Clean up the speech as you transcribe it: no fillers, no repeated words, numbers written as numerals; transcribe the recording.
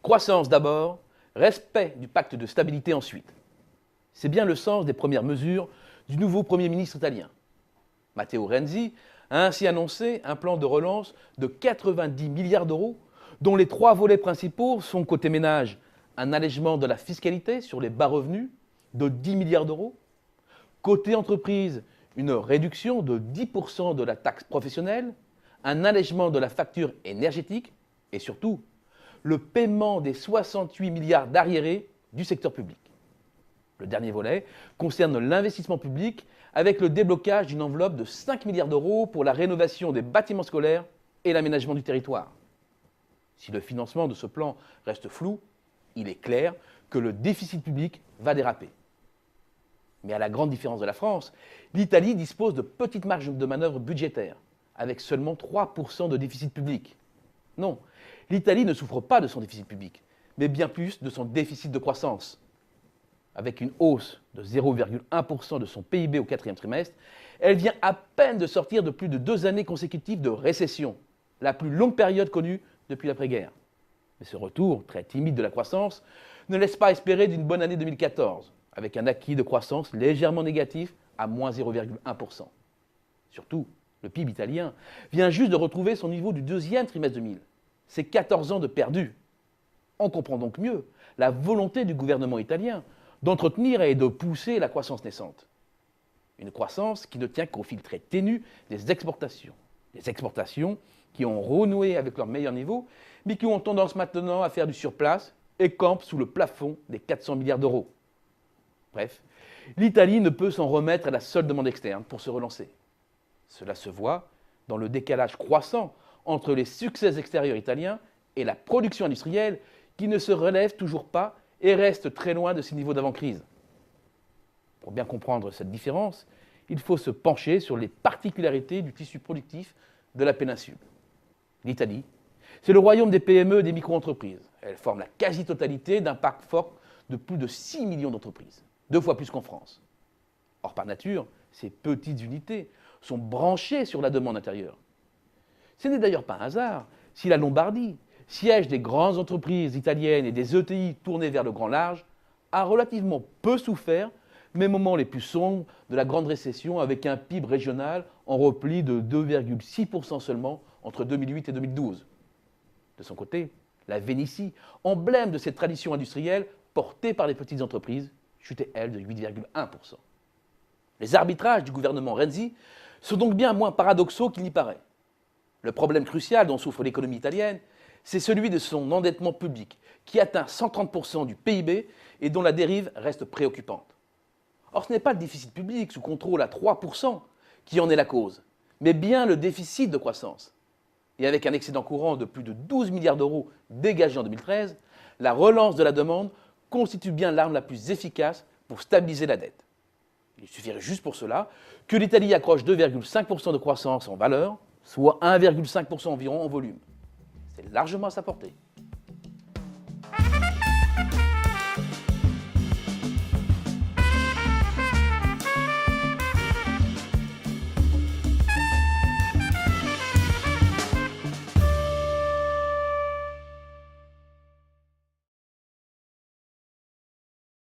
Croissance d'abord, respect du pacte de stabilité ensuite. C'est bien le sens des premières mesures du nouveau Premier ministre italien. Matteo Renzi a ainsi annoncé un plan de relance de 90 milliards d'euros, dont les 3 volets principaux sont côté ménage, un allègement de la fiscalité sur les bas revenus de 10 milliards d'euros, côté entreprise, une réduction de 10% de la taxe professionnelle, un allègement de la facture énergétique et surtout le paiement des 68 milliards d'arriérés du secteur public. Le dernier volet concerne l'investissement public avec le déblocage d'une enveloppe de 5 milliards d'euros pour la rénovation des bâtiments scolaires et l'aménagement du territoire. Si le financement de ce plan reste flou, il est clair que le déficit public va déraper. Mais à la grande différence de la France, l'Italie dispose de petites marges de manœuvre budgétaires, avec seulement 3% de déficit public. Non, l'Italie ne souffre pas de son déficit public, mais bien plus de son déficit de croissance. Avec une hausse de 0,1% de son PIB au 4e trimestre, elle vient à peine de sortir de plus de 2 années consécutives de récession, la plus longue période connue depuis l'après-guerre. Mais ce retour très timide de la croissance ne laisse pas espérer d'une bonne année 2014, avec un acquis de croissance légèrement négatif à moins 0,1%. Surtout, le PIB italien vient juste de retrouver son niveau du 2e trimestre 2000. C'est 14 ans de perdu. On comprend donc mieux la volonté du gouvernement italien d'entretenir et de pousser la croissance naissante. Une croissance qui ne tient qu'au fil très ténu des exportations. Des exportations qui ont renoué avec leur meilleur niveau, mais qui ont tendance maintenant à faire du surplace et campent sous le plafond des 400 milliards d'euros. Bref, l'Italie ne peut s'en remettre à la seule demande externe pour se relancer. Cela se voit dans le décalage croissant entre les succès extérieurs italiens et la production industrielle qui ne se relève toujours pas et reste très loin de ses niveaux d'avant-crise. Pour bien comprendre cette différence, il faut se pencher sur les particularités du tissu productif de la péninsule. L'Italie, c'est le royaume des PME et des micro-entreprises. Elles forment la quasi-totalité d'un parc fort de plus de 6 millions d'entreprises, 2 fois plus qu'en France. Or, par nature, ces petites unités sont branchées sur la demande intérieure. Ce n'est d'ailleurs pas un hasard si la Lombardie, siège des grandes entreprises italiennes et des ETI tournées vers le grand large, a relativement peu souffert mes moments les plus sombres de la grande récession avec un PIB régional en repli de 2,6% seulement entre 2008 et 2012. De son côté, la Vénétie, emblème de cette tradition industrielle portée par les petites entreprises, chutait elle de 8,1%. Les arbitrages du gouvernement Renzi sont donc bien moins paradoxaux qu'il n'y paraît. Le problème crucial dont souffre l'économie italienne, c'est celui de son endettement public, qui atteint 130% du PIB et dont la dérive reste préoccupante. Or, ce n'est pas le déficit public sous contrôle à 3% qui en est la cause, mais bien le déficit de croissance. Et avec un excédent courant de plus de 12 milliards d'euros dégagé en 2013, la relance de la demande constitue bien l'arme la plus efficace pour stabiliser la dette. Il suffirait juste pour cela que l'Italie accroche 2,5% de croissance en valeur, soit 1,5% environ en volume. C'est largement à sa portée.